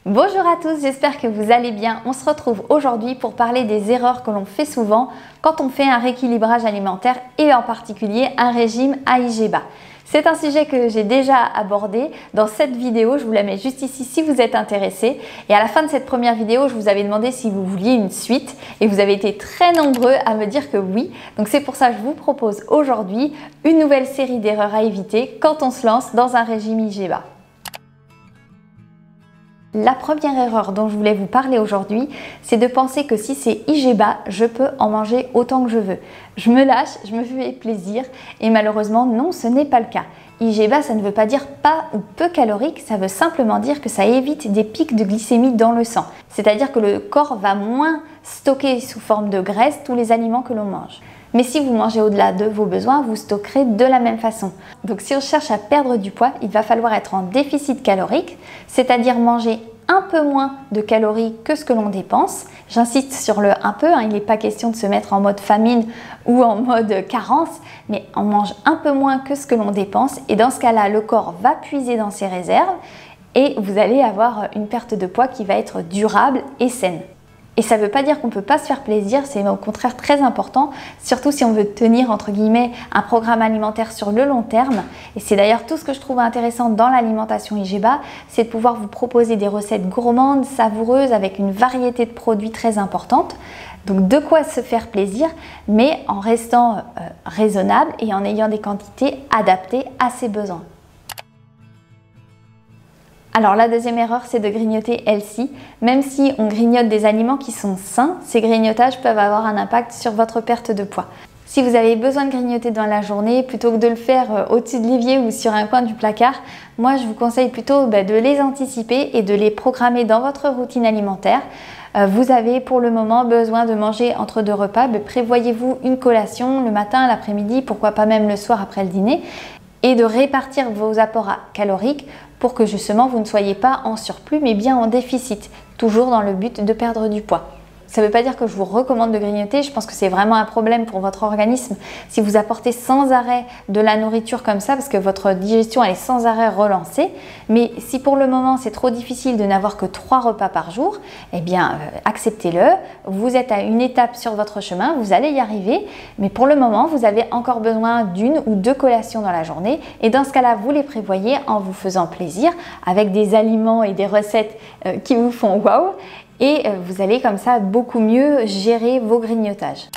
Bonjour à tous, j'espère que vous allez bien. On se retrouve aujourd'hui pour parler des erreurs que l'on fait souvent quand on fait un rééquilibrage alimentaire et en particulier un régime à IGBA. C'est un sujet que j'ai déjà abordé dans cette vidéo, je vous la mets juste ici si vous êtes intéressé. Et à la fin de cette première vidéo, je vous avais demandé si vous vouliez une suite et vous avez été très nombreux à me dire que oui. Donc c'est pour ça que je vous propose aujourd'hui une nouvelle série d'erreurs à éviter quand on se lance dans un régime IGBA. La première erreur dont je voulais vous parler aujourd'hui, c'est de penser que si c'est IGBA, je peux en manger autant que je veux. Je me lâche, je me fais plaisir et malheureusement non, ce n'est pas le cas. IGBA, ça ne veut pas dire pas ou peu calorique, ça veut simplement dire que ça évite des pics de glycémie dans le sang. C'est-à-dire que le corps va moins stocker sous forme de graisse tous les aliments que l'on mange. Mais si vous mangez au-delà de vos besoins, vous stockerez de la même façon. Donc si on cherche à perdre du poids, il va falloir être en déficit calorique, c'est-à-dire manger un peu moins de calories que ce que l'on dépense. J'insiste sur le un peu, il n'est pas question de se mettre en mode famine ou en mode carence, mais on mange un peu moins que ce que l'on dépense et dans ce cas-là, le corps va puiser dans ses réserves et vous allez avoir une perte de poids qui va être durable et saine. Et ça ne veut pas dire qu'on ne peut pas se faire plaisir, c'est au contraire très important, surtout si on veut tenir entre guillemets un programme alimentaire sur le long terme. Et c'est d'ailleurs tout ce que je trouve intéressant dans l'alimentation IGBA, c'est de pouvoir vous proposer des recettes gourmandes, savoureuses, avec une variété de produits très importante. Donc de quoi se faire plaisir, mais en restant raisonnable et en ayant des quantités adaptées à ses besoins. Alors la deuxième erreur, c'est de grignoter healthy. Même si on grignote des aliments qui sont sains, ces grignotages peuvent avoir un impact sur votre perte de poids. Si vous avez besoin de grignoter dans la journée, plutôt que de le faire au-dessus de l'évier ou sur un coin du placard, moi je vous conseille plutôt de les anticiper et de les programmer dans votre routine alimentaire. Vous avez pour le moment besoin de manger entre deux repas, prévoyez-vous une collation le matin, l'après-midi, pourquoi pas même le soir après le dîner, et de répartir vos apports caloriques pour que justement vous ne soyez pas en surplus mais bien en déficit, toujours dans le but de perdre du poids. Ça ne veut pas dire que je vous recommande de grignoter, je pense que c'est vraiment un problème pour votre organisme si vous apportez sans arrêt de la nourriture comme ça parce que votre digestion elle est sans arrêt relancée. Mais si pour le moment c'est trop difficile de n'avoir que 3 repas par jour, eh bien acceptez-le, vous êtes à une étape sur votre chemin, vous allez y arriver. Mais pour le moment vous avez encore besoin d'une ou deux collations dans la journée et dans ce cas-là vous les prévoyez en vous faisant plaisir avec des aliments et des recettes qui vous font waouh. Et vous allez comme ça beaucoup mieux gérer vos grignotages.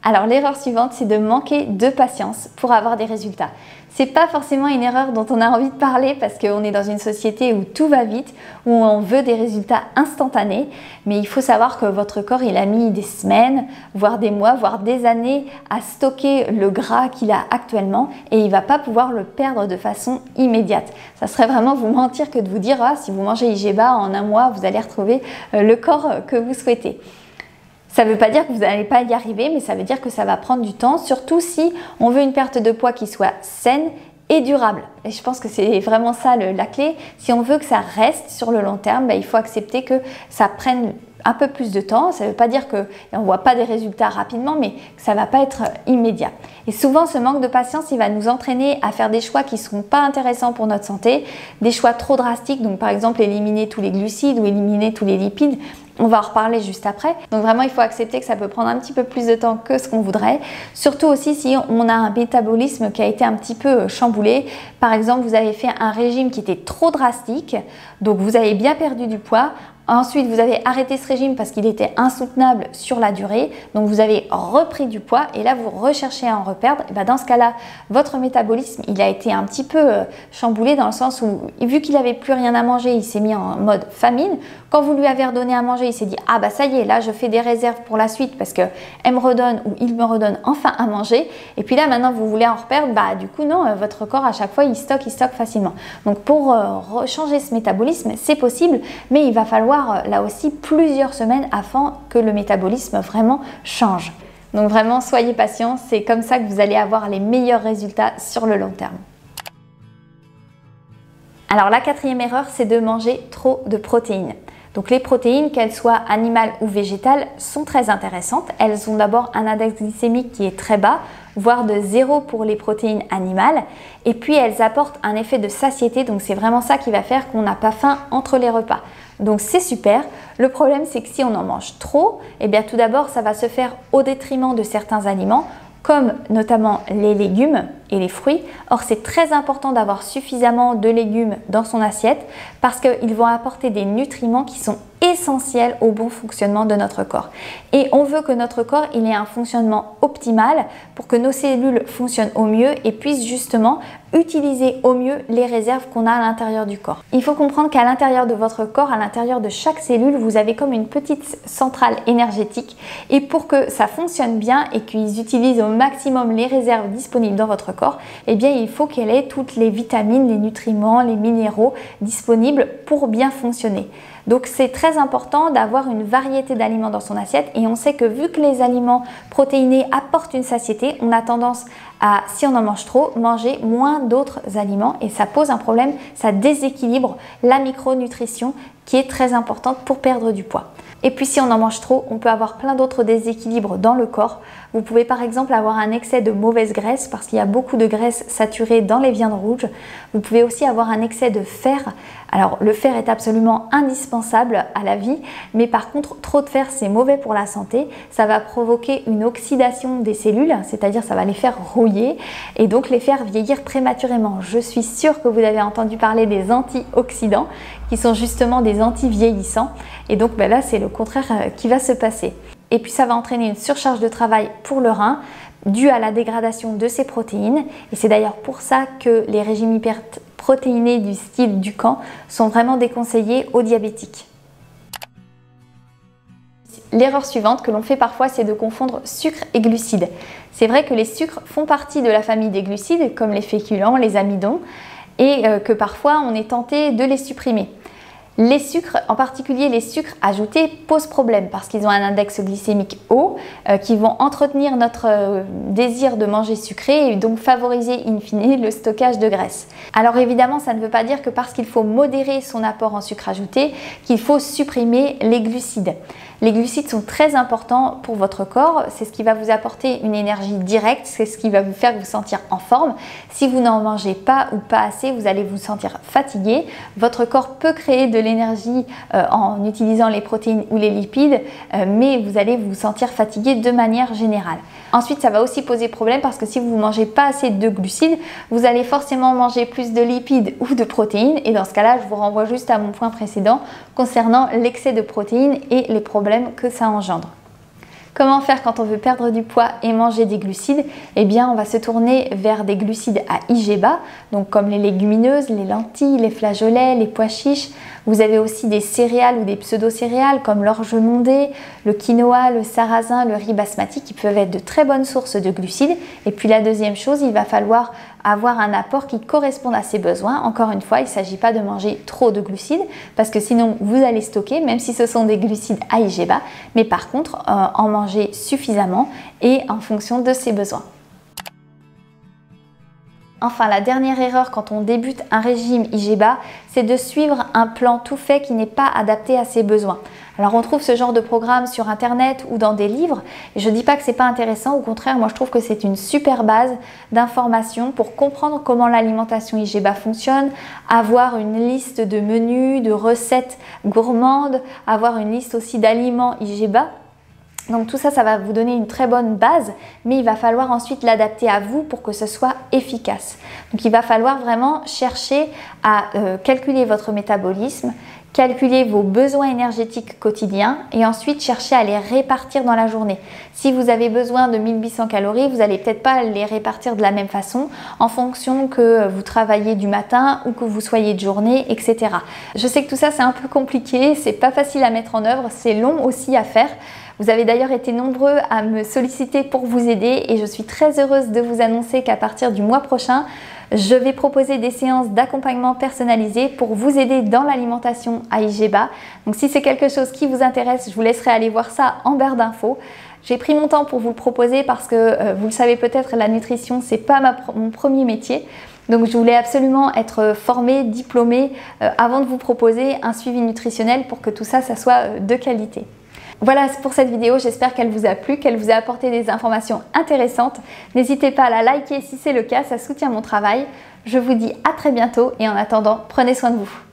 Alors l'erreur suivante, c'est de manquer de patience pour avoir des résultats. C'est pas forcément une erreur dont on a envie de parler parce qu'on est dans une société où tout va vite, où on veut des résultats instantanés, mais il faut savoir que votre corps il a mis des semaines, voire des mois, voire des années à stocker le gras qu'il a actuellement et il va pas pouvoir le perdre de façon immédiate. Ça serait vraiment vous mentir que de vous dire si vous mangez IGBA en un mois, vous allez retrouver le corps que vous souhaitez. Ça ne veut pas dire que vous n'allez pas y arriver, mais ça veut dire que ça va prendre du temps, surtout si on veut une perte de poids qui soit saine et durable. Et je pense que c'est vraiment ça la clé. Si on veut que ça reste sur le long terme, il faut accepter que ça prenne un peu plus de temps. Ça ne veut pas dire qu'on ne voit pas des résultats rapidement, mais que ça ne va pas être immédiat. Et souvent, ce manque de patience, il va nous entraîner à faire des choix qui ne sont pas intéressants pour notre santé, des choix trop drastiques, donc par exemple éliminer tous les glucides ou éliminer tous les lipides. On va en reparler juste après. Donc vraiment, il faut accepter que ça peut prendre un petit peu plus de temps que ce qu'on voudrait. Surtout aussi si on a un métabolisme qui a été un petit peu chamboulé. Par exemple, vous avez fait un régime qui était trop drastique, donc vous avez bien perdu du poids. Ensuite, vous avez arrêté ce régime parce qu'il était insoutenable sur la durée. Donc, vous avez repris du poids et là, vous recherchez à en reperdre. Et dans ce cas-là, votre métabolisme, il a été un petit peu chamboulé dans le sens où, vu qu'il n'avait plus rien à manger, il s'est mis en mode famine. Quand vous lui avez redonné à manger, il s'est dit « Ah ça y est, là, je fais des réserves pour la suite parce qu'elle me redonne ou il me redonne enfin à manger. » Et puis là, maintenant, vous voulez en reperdre. Du coup, non, votre corps, à chaque fois, il stocke facilement. Donc, pour changer ce métabolisme, c'est possible, mais il va falloir là aussi plusieurs semaines afin que le métabolisme vraiment change. Donc vraiment, soyez patients, c'est comme ça que vous allez avoir les meilleurs résultats sur le long terme. Alors la quatrième erreur, c'est de manger trop de protéines. Donc les protéines, qu'elles soient animales ou végétales, sont très intéressantes. Elles ont d'abord un index glycémique qui est très bas, voire de 0 pour les protéines animales. Et puis elles apportent un effet de satiété, donc c'est vraiment ça qui va faire qu'on n'a pas faim entre les repas. Donc c'est super. Le problème, c'est que si on en mange trop, eh bien tout d'abord ça va se faire au détriment de certains aliments, comme notamment les légumes et les fruits. Or, c'est très important d'avoir suffisamment de légumes dans son assiette parce qu'ils vont apporter des nutriments qui sont essentiels au bon fonctionnement de notre corps. Et on veut que notre corps il ait un fonctionnement optimal pour que nos cellules fonctionnent au mieux et puissent justement utiliser au mieux les réserves qu'on a à l'intérieur du corps. Il faut comprendre qu'à l'intérieur de votre corps, à l'intérieur de chaque cellule, vous avez comme une petite centrale énergétique et pour que ça fonctionne bien et qu'ils utilisent au maximum les réserves disponibles dans votre corps, eh bien il faut qu'elle ait toutes les vitamines, les nutriments, les minéraux disponibles pour bien fonctionner. Donc c'est très important d'avoir une variété d'aliments dans son assiette et on sait que vu que les aliments protéinés apportent une satiété, on a tendance à, si on en mange trop, manger moins d'autres aliments et ça pose un problème, ça déséquilibre la micronutrition qui est très importante pour perdre du poids. Et puis si on en mange trop, on peut avoir plein d'autres déséquilibres dans le corps. Vous pouvez par exemple avoir un excès de mauvaise graisse parce qu'il y a beaucoup de graisse saturée dans les viandes rouges. Vous pouvez aussi avoir un excès de fer. Alors le fer est absolument indispensable à la vie, mais par contre trop de fer c'est mauvais pour la santé. Ça va provoquer une oxydation des cellules, c'est-à-dire ça va les faire rouiller et donc les faire vieillir prématurément. Je suis sûre que vous avez entendu parler des antioxydants qui sont justement des anti-vieillissants et donc là c'est le contraire qui va se passer. Et puis ça va entraîner une surcharge de travail pour le rein due à la dégradation de ces protéines et c'est d'ailleurs pour ça que les régimes hyperprotéinés du style Dukan sont vraiment déconseillés aux diabétiques. L'erreur suivante que l'on fait parfois, c'est de confondre sucre et glucides. C'est vrai que les sucres font partie de la famille des glucides, comme les féculents, les amidons, et que parfois on est tenté de les supprimer. Les sucres, en particulier les sucres ajoutés, posent problème parce qu'ils ont un index glycémique haut qui vont entretenir notre désir de manger sucré et donc favoriser in fine le stockage de graisse. Alors évidemment, ça ne veut pas dire que parce qu'il faut modérer son apport en sucre ajouté, qu'il faut supprimer les glucides. Les glucides sont très importants pour votre corps, c'est ce qui va vous apporter une énergie directe, c'est ce qui va vous faire vous sentir en forme. Si vous n'en mangez pas ou pas assez, vous allez vous sentir fatigué. Votre corps peut créer de l'énergie en utilisant les protéines ou les lipides, mais vous allez vous sentir fatigué de manière générale. Ensuite, ça va aussi poser problème parce que si vous ne mangez pas assez de glucides, vous allez forcément manger plus de lipides ou de protéines et dans ce cas-là, je vous renvoie juste à mon point précédent concernant l'excès de protéines et les problèmes que ça engendre. Comment faire quand on veut perdre du poids et manger des glucides? Eh bien, on va se tourner vers des glucides à IG bas, donc comme les légumineuses, les lentilles, les flageolets, les pois chiches. Vous avez aussi des céréales ou des pseudo-céréales comme l'orge mondée, le quinoa, le sarrasin, le riz basmati qui peuvent être de très bonnes sources de glucides. Et puis la deuxième chose, il va falloir avoir un apport qui corresponde à ses besoins. Encore une fois, il ne s'agit pas de manger trop de glucides parce que sinon vous allez stocker, même si ce sont des glucides à IG bas, mais par contre en manger suffisamment et en fonction de ses besoins. Enfin, la dernière erreur quand on débute un régime IG bas, c'est de suivre un plan tout fait qui n'est pas adapté à ses besoins. Alors on trouve ce genre de programme sur internet ou dans des livres et je ne dis pas que c'est pas intéressant, au contraire moi je trouve que c'est une super base d'informations pour comprendre comment l'alimentation IG bas fonctionne, avoir une liste de menus, de recettes gourmandes, avoir une liste aussi d'aliments IG bas. Donc tout ça, ça va vous donner une très bonne base, mais il va falloir ensuite l'adapter à vous pour que ce soit efficace. Donc il va falloir vraiment chercher à calculer votre métabolisme, calculer vos besoins énergétiques quotidiens et ensuite chercher à les répartir dans la journée. Si vous avez besoin de 1800 calories, vous n'allez peut-être pas les répartir de la même façon en fonction que vous travaillez du matin ou que vous soyez de journée, etc. Je sais que tout ça c'est un peu compliqué, c'est pas facile à mettre en œuvre, c'est long aussi à faire. Vous avez d'ailleurs été nombreux à me solliciter pour vous aider et je suis très heureuse de vous annoncer qu'à partir du mois prochain, je vais proposer des séances d'accompagnement personnalisées pour vous aider dans l'alimentation à IG bas. Donc si c'est quelque chose qui vous intéresse, je vous laisserai aller voir ça en barre d'infos. J'ai pris mon temps pour vous le proposer parce que vous le savez peut-être, la nutrition c'est pas mon premier métier. Donc je voulais absolument être formée, diplômée avant de vous proposer un suivi nutritionnel pour que tout ça soit de qualité. Voilà pour cette vidéo, j'espère qu'elle vous a plu, qu'elle vous a apporté des informations intéressantes. N'hésitez pas à la liker si c'est le cas, ça soutient mon travail. Je vous dis à très bientôt et en attendant, prenez soin de vous.